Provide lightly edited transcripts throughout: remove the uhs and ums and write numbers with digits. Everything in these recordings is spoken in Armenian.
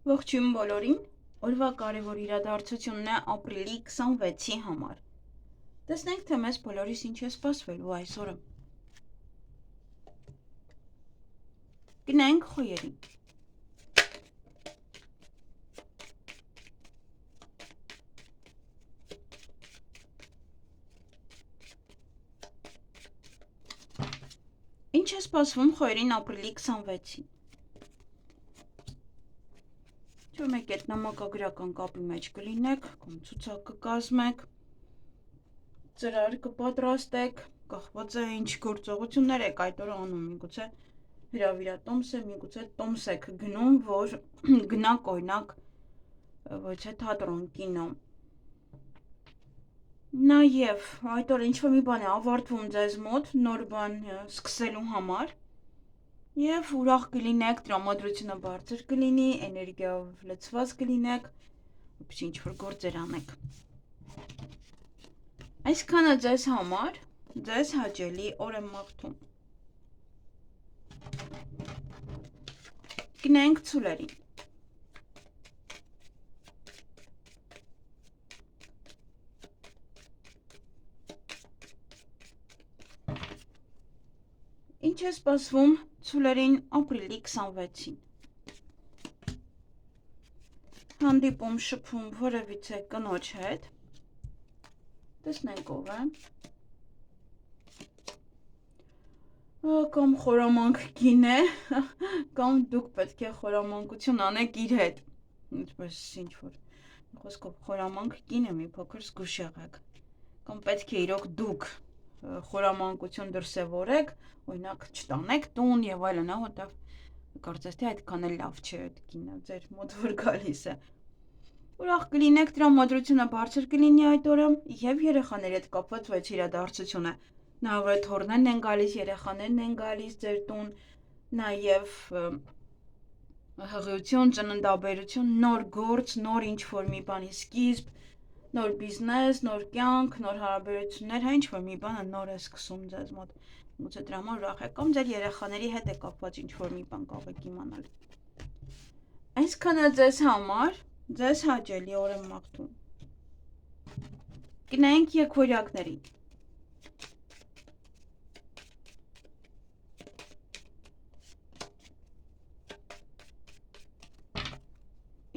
Ողջույն բոլորին, օրվա կարևոր իրադարձությունն է ապրիլի 26-ի համար։ Տեսնենք, թե մեզ բոլորիս ինչ է սպասվելու այս օրը։ Գնանք խոյերին։ Ինչ է սպասվում խոյերին ապրիլի 26-ին։ Չէ՞ մեկ այդ նամակագրական կապի մեջ կլինեք, կամ ցուցակ կկազմեք, ծրար կպատրաստեք, կախված է ինչ գործողություններ եք այդ օրը անում, միգուցե հրավիրատոմս է, միգուցե տոմս եք գնում, որ գնաք օրինակ ոչ է թատրոն, կինո։ Նաև այդ օրը ինչ-որ մի բան է ավարտվում ձեզ մոտ, նոր բան սկսելու համար, և ուրախ կլինեք, տրամադրությունը բարձր կլինի, էներգիայով լցված կլինեք, որպեսզի ինչ-որ գործեր անեք։ Այսքանը ձեզ համար, ձեզ հաճելի օր եմ մաղթում։ Գնանք ցուլերին։ Ինչ է սպասվում ցուլերին ապրիլի 26-ին։ Հանդիպում շփում որևիցե կնոջ հետ։ Տեսնենք ով է։ Կամ խորամանկ կին է, կամ դուք պետք է խորամանկություն անեք իր հետ։ Ինչպես ինչ-որ խոսքով խորամանկ կին է, մի փոքր զգուշ եղեք։ Կամ պետք է իրոք դուք խորամանկություն դրսևորեք, օրինակ չտանեք տուն եւ այլն, որտեվ կարծես թե այդքան էլ լավ չէ այդ կինը ձեր մոտ որ գալիս է։ Ուրախ կլինեք, տրամադրությունը բարձր կլինի այդ օրը եւ երեխաների հետ կապված ոչ իրադարձություն է։ Նավը թորներն են գալիս, երեխաներն են գալիս ձեր տուն, նաեւ հղիություն, ծննդաբերություն, նոր գործ, նոր ինչ-որ մի բանի սկիզբ, նոր բիզնես, նոր կյանք, նոր հարաբերություններ, հա ինչ-որ մի բանը նոր է սկսում ձեզ մոտ, գուցե դրա համար ուրախ եք, կամ ձեր երեխաների հետ է կապված ինչ-որ մի բան կարող եք իմանալ։ Այսքանը ձեզ համար, ձեզ հաճելի օր եմ մաղթում։ Գնանք եկվորյակներին։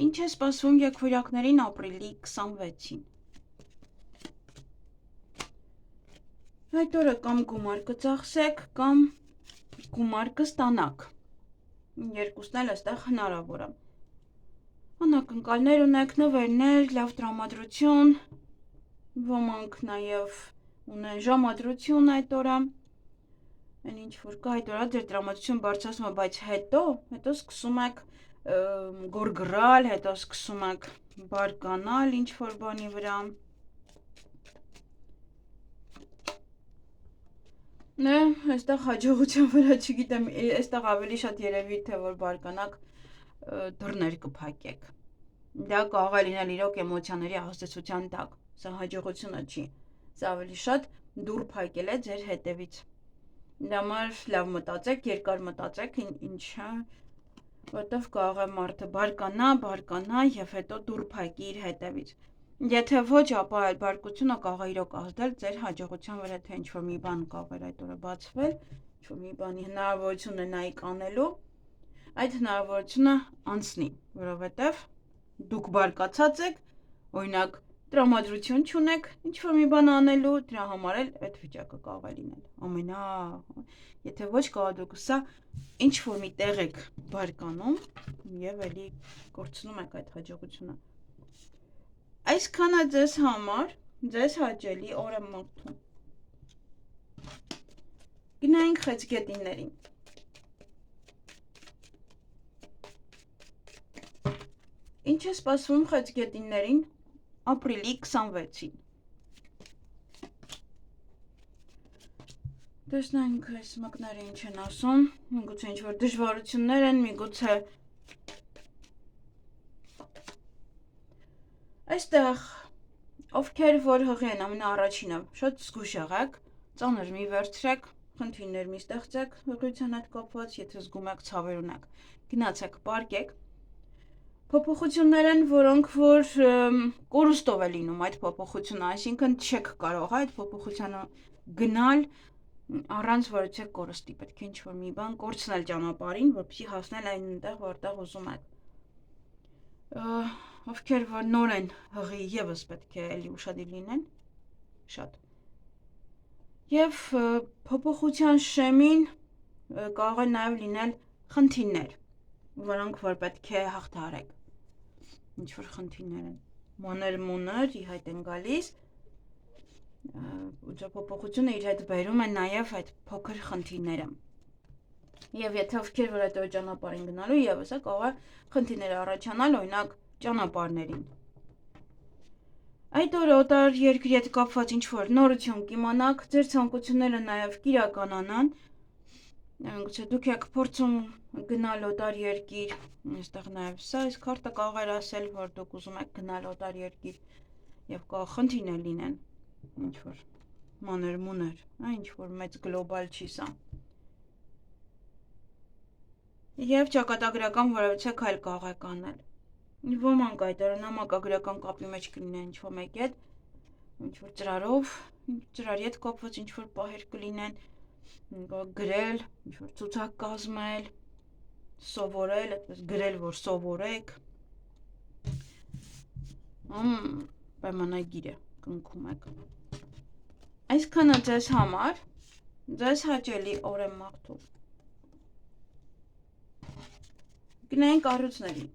Ինչ է սպասվում եկվորյակներին ապրիլի 26-ին։ Այդ օրը կամ գումար կծախսեք, կամ գումար կստանաք։ Երկուսն էլ այստեղ հնարավոր է։ Անակնկալներ ունեք, նվերներ, լավ տրամադրություն, ոմանք նաև ունեն ժամադրություն այդ օրը։ Այն ինչ որ կա այդ օրը ձեր տրամադրություն բարձրացում է, բայց հետո սկսում եք գորգռալ, հետո սկսում եք բարկանալ ինչ-որ բանի վրա։ Այստեղ հաջողության վրա չգիտեմ, այստեղ ավելի շատ երևի թե որ բարկանաք դռներ կփակեք։ Դա կարող է լինել իրոք էմոցիաների ազդեցության տակ, սա հաջողությունը չի, սա ավելի շատ դուռ փակել է ձեր հետևից։ Դա համար լավ մտածեք, երկար մտածեք, ինչը որտեվ կարող է մարդը բարկանա եւ հետո դուռ փակի իր հետևից։ Եթե ոչ, ապա այդ բարկությունը կարող է իրոք ազդել ձեր հաջողության վրա, թե ինչ-որ մի բան կարող է այդ օրը բացվել, ինչ-որ մի բանի հնարավորություն ունենայիք անելու, այդ հնարավորությունը անցնի, որովհետեւ դուք բարկացած եք, օրինակ տրամադրություն չունեք, ինչ-որ մի բան անելու, դրա համար էլ այդ վիճակը կարող է լինել։ Եթե ոչ, կարող դուք սա ինչ-որ մի տեղ եք բարկանում եւ էլի կորցնում եք այդ հաջողությունը։ Այսքանը ձեզ համար, ձեզ հաճելի օր եմ մաղթում։ Գնանք խեցգետիններին։ Ինչ է սպասվում խեցգետիններին ապրիլի 26-ին։ Տեսնենք այս մկները ինչ են ասում, միգուցե ինչ-որ դժվարություններ են, միգուցե այստեղ ովքեր որ հղի են ամենաառաջինը, շատ զգուշ եղեք, ծանր մի վերցրեք, խնդիրներ մի ստեղծեք հղիության հետ կապված, եթե զգում եք ցավեր ունեք, գնացեք պարկեք, Փոփոխություններ են, որոնք որ կորուստով է լինում այդ փոփոխությունը, այսինքն չեք կարող այդ փոփոխությանը գնալ առանց որ չեք կորստի, պետք է ինչ-որ մի բան կորցնել ճանապարհին, որպեսզի հասնել այնտեղ, որտեղ ուզում եք։ Ովքեր որ նոր են հղի եւս պետք է էլի ուշադիր լինեն, շատ։ Եվ փոփոխության շեմին կարող է նաեւ լինել խնդիրներ, որոնք որ պետք է հաղթահարեք։ Ինչ-որ խնդիրներ են, մանր-մունր ի հայտ են գալիս, փոփոխությունը իր հետ բերում է նաև այդ փոքր խնդիրները։ Եվ եթե ովքեր որ այդ ճանապարհին գնալու եւս է կարող է խնդիրներ առաջանալ, օրինակ ճանապարհներին։ Այդ օրը օտար երկրի հետ կապված ինչ-որ նորություն կիմանաք, ձեր ցանկությունները նաև կիրականանան, գուցե դուք եք փորձում գնալ օտար երկիր, այստեղ նաև սա, այս քարտը կարող էր ասել, որ դուք ուզում եք գնալ օտար երկիր եւ կարող խնդիրներ լինեն, ինչ-որ մանր-մունր, ինչ-որ մեծ գլոբալ չի սա։ Եվ ճակատագրական որևիցե քայլ կարող եք անել։ Ոմանք այդ օրը նամակագրական կապի մեջ կլինեն ինչ-որ մեկի հետ, ինչ-որ ծրարով, ծրարի հետ կապված ինչ-որ պահեր կլինեն, գրել, ինչ-որ ցուցակ կազմել, սովորել, այդպես գրել, որ սովորեք, պայմանագիր է կնքում եք։ Այսքանը ձեզ համար, ձեզ հաճելի օր եմ մաղթում։ Գնանք առույցներին։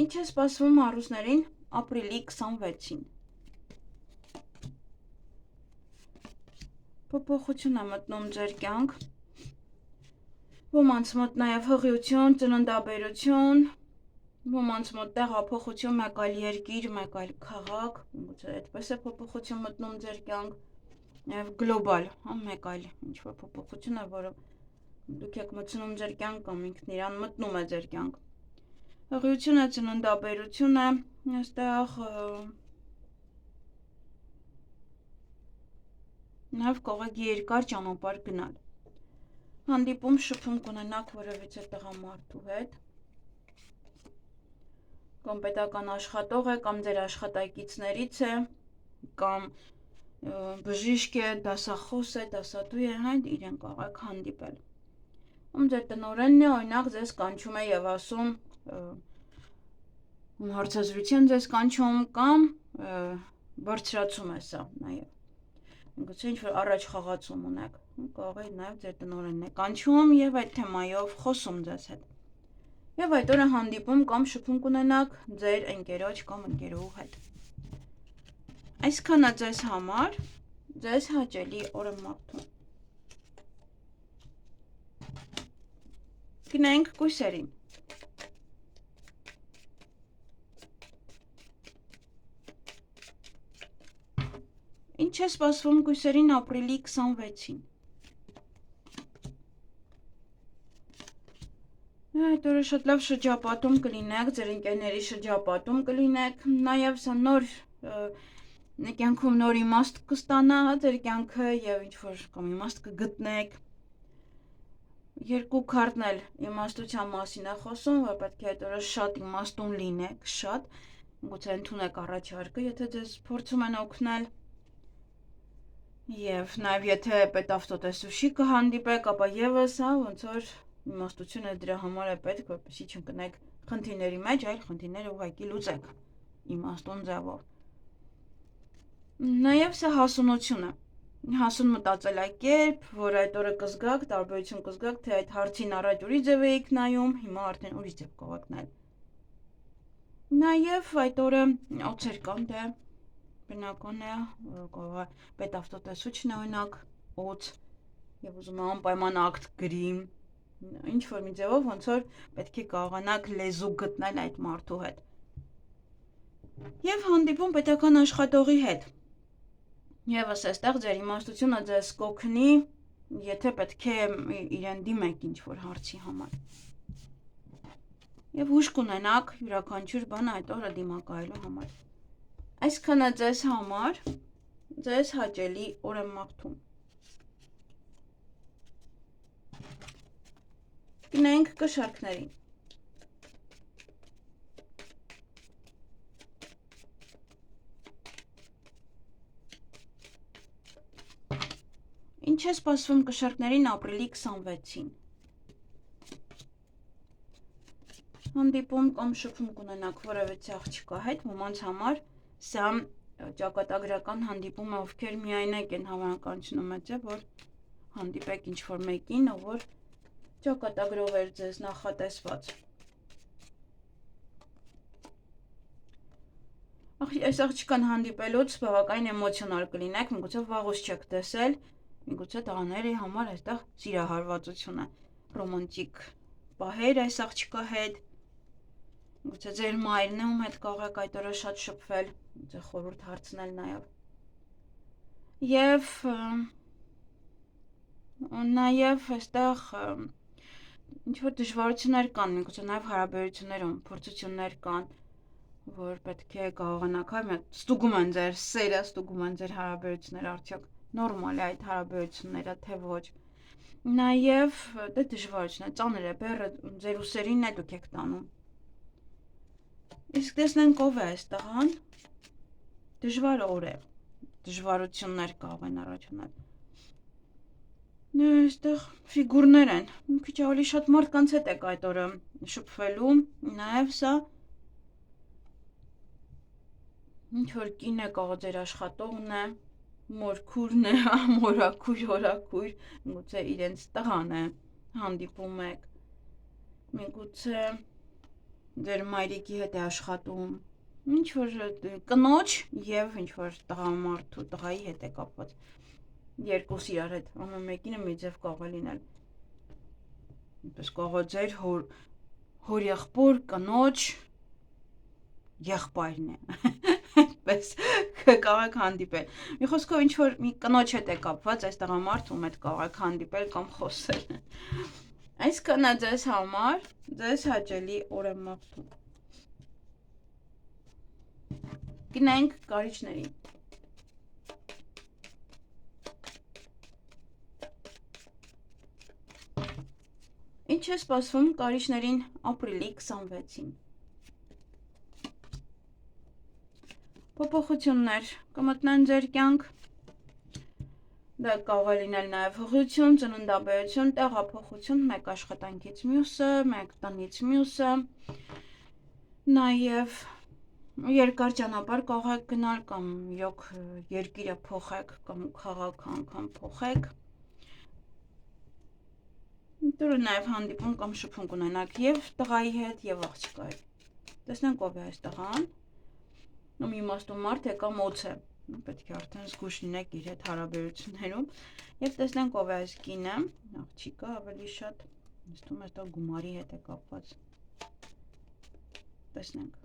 Ինչ է սպասվում առույցներին ապրիլի 26-ին։ Փոփոխություն է մտնում ձեր կյանք, ոմանց մոտ նաև հղիություն, ծննդաբերություն, ոմանց մոտ տեղափոխություն, մեկ այլ երկիր, մեկ այլ քաղաք, գուցե այդպես է փոփոխություն մտնում ձեր կյանք, նաև գլոբալ, մեկ այլ ինչ-որ փոփոխություն է, որը դուք եք մտցնում ձեր կյանք կամ ինքն իրան մտնում է ձեր կյանք։ Հղիությունը, ծննդաբերությունը, այստեղ նաև կարող եք երկար ճանապարհ գնալ։ Հանդիպում, շփում կունենաք որևիցե տղամարդու հետ, կամ պետական աշխատող է, կամ ձեր աշխատակիցներից է, կամ բժիշկ է, դասախոս է, դասատու է, իրեն կարող եք հանդիպել։ Ում ձեր տնօրենն է, օրինակ ձեզ կանչում է եւ ասում հարցազրույցին ձեզ կանչում կամ բարձրացում է սա նաեւ։ Գուցե ինչ-որ առաջ խաղացում ունեք, կարող է նաև ձեր տնօրենն է կանչում եւ այդ թեմայով խոսում ձեզ հետ։ Եվ այդ օրը հանդիպում կամ շփում կունենաք ձեր ընկերոջ կամ ընկերուհու հետ։ Այսքանը ձեզ համար, ձեզ հաճելի օր եմ մաղթում։ Գնանք կույսերին։ Ինչ է սպասվում կույսերին ապրիլի 26-ին։ Այդ օրը շատ լավ շրջապատում կլինեք, ձեր ընկերների շրջապատում կլինեք, նաև սա նոր կյանքում նոր իմաստ կստանա ձեր կյանքը եւ ինչ-որ կամ իմաստ կգտնեք։ Երկու քարտն էլ իմաստության մասին է խոսում, որ պետք է այդ օրը շատ իմաստուն լինեք, շատ, գուցե ընդունեք առաջարկը, եթե ձեզ փորձում են օգնել։ Եվ նաև եթե պետավտոտեսուշի կհանդիպեք, ապա եւս ոնց որ իմաստությունը դրա համար է պետք, որպեսզի չընկնեք խնդիրների մեջ, այլ խնդիրները ուղղակի լուծեք իմաստուն ձևով։ Նաև սա հասունություն է, հասուն մտածելակերպ, որ այդ օրը կզգաք, տարբերություն կզգաք, թե այդ հարցին առաջ ուրիշ ձև էիք նայում, հիմա արդեն ուրիշ ձև կարող եք նայել։ Նաև այդ օրը օծեր կան, դե բնական է, կարող է պետավտոտեսուչն է օրինակ, օծ, եւ ուզում է անպայման ակտ գրի, ինչ որ մի ձևով ոնց որ պետք է կարողանաք լեզու գտնել այդ մարդու հետ։ Եվ հանդիպում պետական աշխատողի հետ։ Եվս այստեղ ձեր իմաստությունը ձեզ կօգնի, եթե պետք է իրեն դիմեք ինչ որ հարցի համար։ Եվ ուժ կունենաք յուրաքանչյուր բան այդ օրը դիմակայելու համար։ Այսքանը ձեզ համար, ձեզ հաճելի օր եմ մաղթում։ Գնանք կշարքներին։ Ինչ է սպասվում կշարքներին ապրիլի 26-ին։ Հանդիպում կամ շփում կունենաք որևէ աղջկա հետ, ոմանց համար սա ճակատագրական հանդիպում է, ովքեր միայնակ են հավանականությունում է, որ հանդիպեք ինչ-որ մեկին, ով որ ճակատագրով էր ձեզ նախատեսված։ Այս աղջկան հանդիպելուց բավականին էմոցիոնալ կլինեք, միգուցե վաղուց չեք տեսել, միգուցե տղաների համար այստեղ սիրահարվածություն է, ռոմանտիկ պահեր այս աղջկա հետ, միգուցե ձեր մայրն է, ում հետ կարող այդ օրը շատ շփվել, միգուցե խորհուրդ հարցնել նաև։ Նաև այստեղ ինչ-որ դժվարություններ կան, միգուցե նաև հարաբերություններում փորձություններ կան, որ պետք է կարողանաք, ստուգում են ձեր սերը, ստուգում են ձեր հարաբերությունները, արդյոք նորմալ է այդ հարաբերությունները, թե ոչ։ Նաև դե դժվարություն է, ծանր է, բեռը ձեր ուսերին է դուք եք տանում։ Իսկ տեսնենք ով է այս տղան, դժվար օր է, դժվարություններ կարող են առաջանալ։ Այստեղ ֆիգուրներ են, մի քիչ ավելի շատ մարդկանց հետ եք այդ օրը շփվելու, նաև սա ինչ-որ կին է կարող ձեր աշխատողն է, մորքուրն է, մորաքույր, օրաքույր, միգուցե իրենց տղան է, հանդիպում եք, միգուցե ձեր մայրիկի հետ է աշխատում, ինչ-որ կնոջ և ինչ-որ տղամարդու, տղայի հետ է կապված, երկուս իրար հետ, ամեն մեկինը մի ձև կարող է լինել, այնպես կարող է ձեր հորեղբոր, կնոջ, եղբայրն է, այդպես կարող եք հանդիպել, մի խոսքով ինչ-որ մի կնոջ հետ է կապված, այս տղամարդ ում հետ կարող եք հանդիպել կամ խոսել, այսքանը ձեզ համար, ձեզ հաճելի օր եմ մաղթում, գնանք կարիճներին, ինչ է սպասվում կարիճներին ապրիլի 26-ին։ Փոփոխություններ կմտնեն ձեր կյանք, դա կարող է լինել նաև հղիություն, ծննդաբերություն, տեղափոխություն, մեկ աշխատանքից մյուսը, մեկ տնից մյուսը, նաև երկար ճանապարհ կարող եք գնալ կամ իրոք երկիրը փոխեք կամ քաղաքը անգամ փոխեք։ Դուր նաև հանդիպում կամ շփում կունենաք և տղայի հետ, և աղջկա հետ։ Տեսնենք ով է այս տղան, ում իմաստուն մարդ է կամ օձ է, պետք է արդեն զգույշ լինեք իր հետ հարաբերություններում, և տեսնենք ով է այս կինը, աղջիկը ավելի շատ, ինձ թվում է այստեղ գումարի հետ է կապված։ Տեսնենք։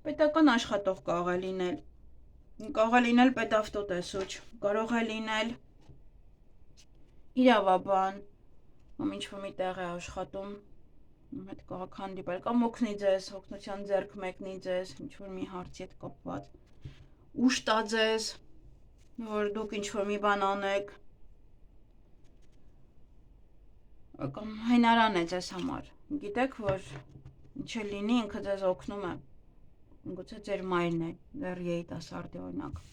Պետական աշխատող կարող է լինել, կարող է լինել պետավտոտեսուչ, կարող է լինել իրավաբան, ում ինչ-որ մի տեղ է աշխատում, ում հետ կարող եք հանդիպել, կամ օգնի ձեզ, օգնության ձեռք մեկնի ձեզ, ինչ-որ մի հարցի հետ կապված, ուժ տա ձեզ, որ դուք ինչ-որ մի բան անեք, կամ հենարան է ձեզ համար, գիտեք, որ ինչ է լինի, ինքը ձեզ օգնում է, գուցե ձեր մայրն է, դեռ երիտասարդ է օրինակ,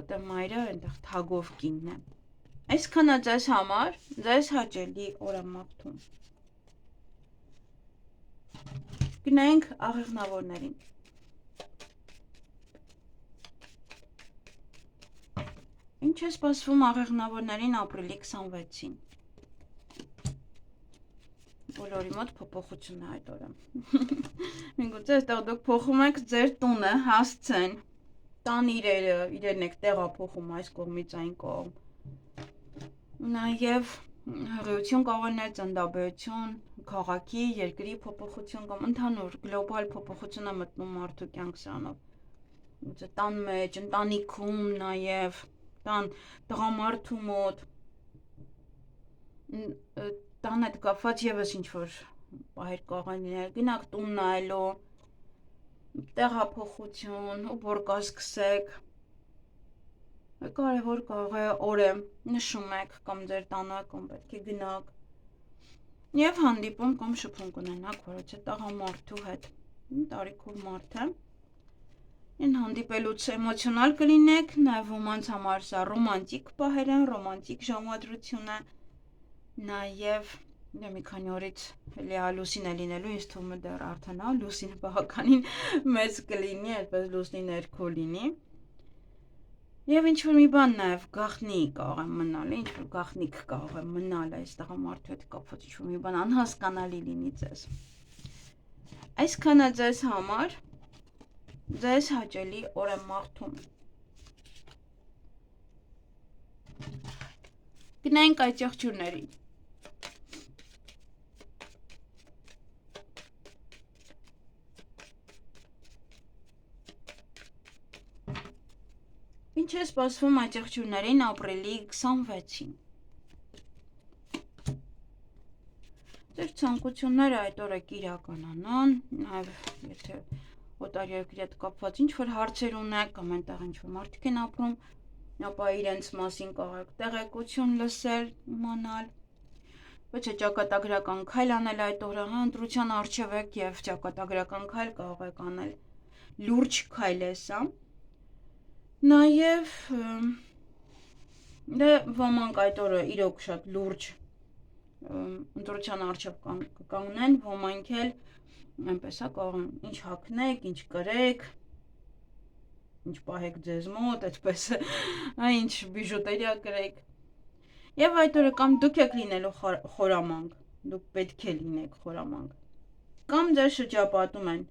որտեղ մայրը այնտեղ թագով կինն է։ Այսքանը ձեզ համար, ձեզ հաճելի օր եմ մաղթում։ Գնանք աղեղնավորներին։ Ինչ է սպասվում աղեղնավորներին ապրիլի 26-ին։ Բոլորի մոտ փոփոխություն է այդ օրը։ Միգուցե այստեղ դուք փոխում եք ձեր տունը, հասցեն, տան իրերն եք տեղափոխում այս կողմից այն կողմ։ Նաև հղիություն կարող է ծննդաբերություն, քաղաքի, երկրի փոփոխություն կամ ընդհանուր գլոբալ փոփոխություն է մտնում մարդու կյանք սրանով։ Գուցե տան մեջ, ընտանիքում նաև, տան տղամարդու մոտ, տան հետ կապված եւս ինչ-որ պահեր կարող են լինել, գնաք տուն նայելու, տեղափոխություն, ու բորկա սկսեք, կարևոր կարող է օր է, նշում եք կամ ձեր տանը կամ պետք է գնաք, Եվ հանդիպում կամ շփում կունենաք որոց է տղամարդու հետ, տարիքով մարդ է, են հանդիպելուց էմոցիոնալ կլինեք, նաև ոմանց համար սա ռոմանտիկ պահեր են, ռոմանտիկ ժամադրություն է, նաև մի քանի օրից լուսին է լինելու, ինձ թվում է դեռ արդեն լուսինը բավականին մեծ կլինի, այդպես լուսնի ներքո լինի։ Եվ ինչ-որ մի բան նաև գաղտնի կարող է մնալ, ինչ-որ գաղտնիք կարող է մնալ այս տղամարդու հետ կապված, ինչ-որ մի բան անհասկանալի լինի ձեզ։ Այսքանը ձեզ համար ձեզ հաճելի օր եմ մաղթում։ Գնանք այդ եղջյուրներին։ Ինչ է սպասվում այդ եղջյուրներին ապրիլի 26-ին։ Ձեր ցանկությունները այդ օրը կիրականանան, նաև եթե օտար երկրի հետ կապված ինչ-որ հարցեր ունեք, կամ այնտեղ ինչ-որ մարդիկ են ապրում, ապա իրենց մասին կարող տեղեկություն լսել, իմանալ, ոչ է ճակատագրական քայլ անել այդ օրը, ընտրության առջև եք եւ ճակատագրական քայլ կարող եք անել, լուրջ քայլ է սա։ Նաև ոմանք այդ օրը իրոք շատ լուրջ ընտրության առջև կկանգնեն, ոմանք էլ այնպես կարող են ինչ հագնեք, ինչ կրեք, ինչ պահեք ձեզ մոտ, այդպես ինչ բիժուտերիա կրեք։ Եվ այդ օրը կամ դուք եք լինելու խորամանկ, դուք պետք է լինեք խորամանկ, կամ ձեր շրջապատում են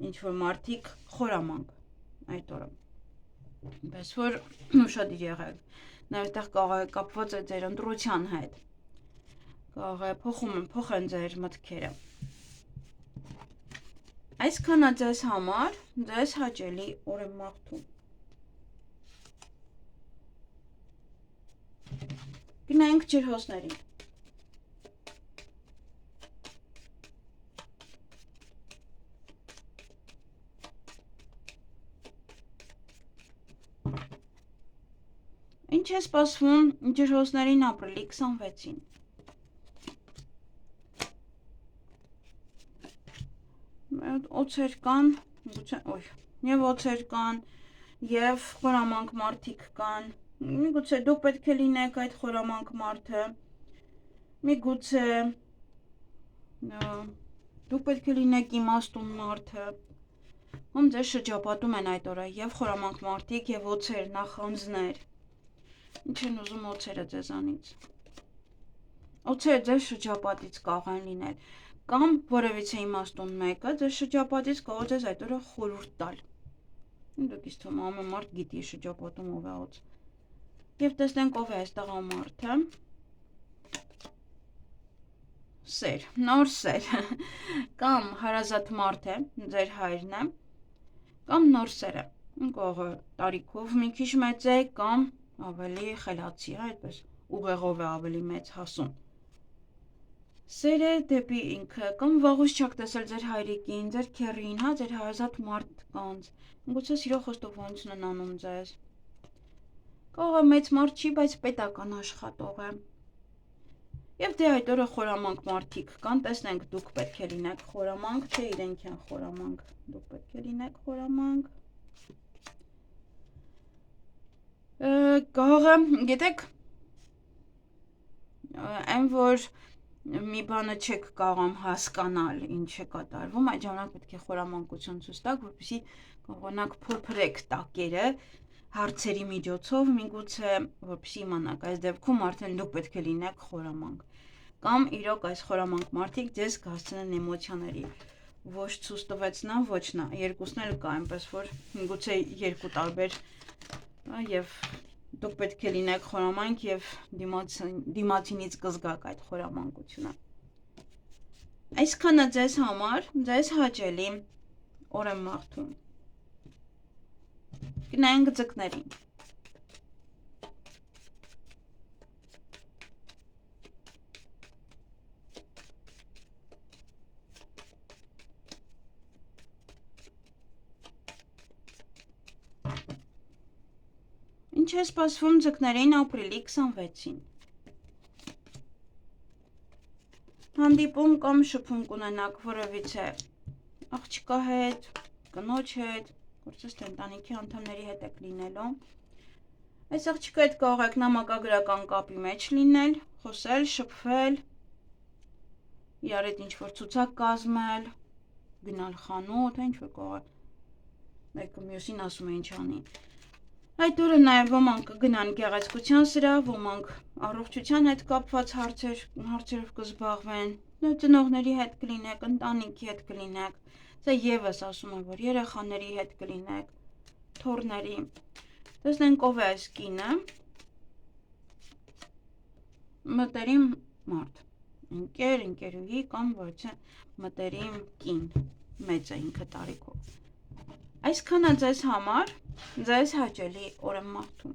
ինչ-որ մարդիկ խորամանկ այդ օրը։ Բայց որ ուշադիր եղեք, նաև այդտեղ կարող է կապված է ձեր ընտրության հետ, կարող է փոխեն ձեր մտքերը։ Այսքանը ձեզ համար, ձեզ հաճելի օր եմ մաղթում։ Գնանք ջրհոսներին։ Ինչ է սպասվում ջրհոսներին ապրիլի 26-ին։ Օձեր կան, եւ օձեր կան, եւ խորամանկ մարդիկ կան, միգուցե դուք պետք է լինեք այդ խորամանկ մարդը, միգուցե դուք պետք է լինեք իմաստուն մարդը, ում ձեզ շրջապատում են այդ օրը եւ խորամանկ մարդիկ եւ օձեր, նախանձներ, ինչ են ուզում օձերը ձեզանից, օձերը ձեզ շրջապատից կարող են լինել, կամ որևիցե իմաստուն մեկը ձեզ շրջապատից կարող ձեզ այդ օրը խորհուրդ տալ, դուք ինձ թվում ամեն մարդ գիտի շրջապատում ով է օձ, եւ տեսնենք ով է այս տղամարդը, սեր, նոր սեր, կամ հարազատ մարդ է, ձեր հայրն է, կամ նոր սեր է, կարող է տարիքով մի քիչ մեծ է, կամ ավելի խելացի է, այդպես ուղեղով է ավելի մեծ հասուն։ Սեր է դեպի ինքը, կամ վաղուց չեք տեսել ձեր հայրիկին, ձեր քեռին, հա, ձեր հարազատ մարդկանց, գուցե սիրո խոստովանություն են անում ձեզ։ Կարող է մեծ մարդ չի, բայց պետական աշխատող է։ Եվ դե այդ օրը խորամանկ մարդիկ կան, տեսնենք դուք պետք է լինեք խորամանկ, թե իրենք են խորամանկ, դուք պետք է լինեք խորամանկ։ Կարող է, գիտեք, այն որ մի բանը չեք կարողam հասկանալ, ինչ է կատարվում, այդ ժամանակ պետք է խորամանկություն ցույց տաք, որպեսզի կարողանաք փորփրեք տակերը հարցերի միջոցով, միգուցե որպեսզի իմանաք, այս դեպքում արդեն դուք պետք է լինեք խորամանկ, կամ իրոք այս խորամանկ մարդիկ ձեզ կհասցնեն էմոցիաների, ոչ ցույց տվեց նա, ոչ նա, երկուսն էլ կա, այնպես որ միգուցե երկու տարբեր, եւ դուք պետք է լինեք խորամանկ եւ դիմացինից կզգաք այդ խորամանկությունը։ Այսքանը ձեզ համար, ձեզ հաճելի օր եմ մաղթում։ Գնանք ձկներին։ Ինչ է սպասվում ձկներին ապրիլի 26-ին։ հանդիպում կամ շփում կունենաք որևիցե աղջկա հետ, կնոջ հետ, գործես թե ընտանիքի անդամների հետ եք լինելու։ Այս աղջկա հետ կարող եք նամակագրական կապի մեջ լինել, խոսել, շփվել, իրար հետ ինչ-որ ցուցակ կազմել, գնալ խանութ, ինչ-որ կարող մեկը մյուսին ասում է ինչ անի։ Այդ օրը նաև ոմանք կգնան գեղեցկության սրահ, ոմանք առողջության հետ կապված հարցերով կզբաղվեն, ծնողների հետ կլինեք, ընտանիքի հետ կլինեք, սա ևս ասում եմ, որ երեխաների հետ կլինեք, թոռների։ Տեսնենք ով է այս կինը, մտերիմ մարդ, ընկեր, ընկերուհի կամ ոչ է մտերիմ կին, մեծ է ինքը տարիքով։ Այսքանը ձեզ համար, ձեզ հաճելի օր եմ մաղթում։